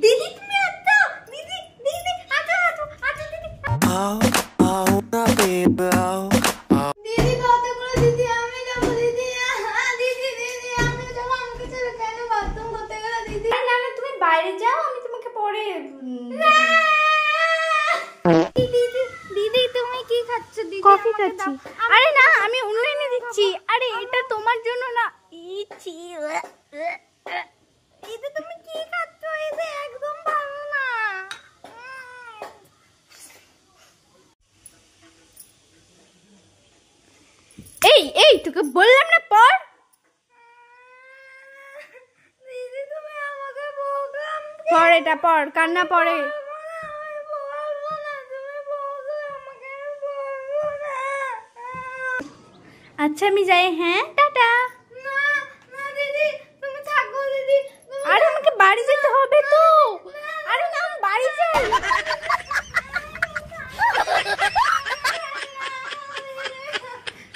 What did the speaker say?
দিদি তুমি আছো, দিদি দিদি আছো আছো আছো দিদি। দিদি কতগুলো দিদি, আমি যাবো দিদি, দিদি দিদি আমি যাবো, আমাকে ছেড়ে কেন বাথরুম করতে গেলে দিদি? না না তুমি বাইরে যাও, আমি তোমাকে পরে। দিদি তুমি কি খাচ্ছ? দিদি কফি খাচ্ছি। আরে না আমি অন্য এনে দিচ্ছি। আরে এটা তোমার জন্য না। ইছি এটা তুমি কি খাচ্ছ? এটা একদম ভালো না। এই এই তোকে বললাম না পড়। দিদি তুমি আমাকে বকলাম। পড় এটা পড়, কান্না পড়ে। আচ্ছা আমি যাই। হ্যাঁ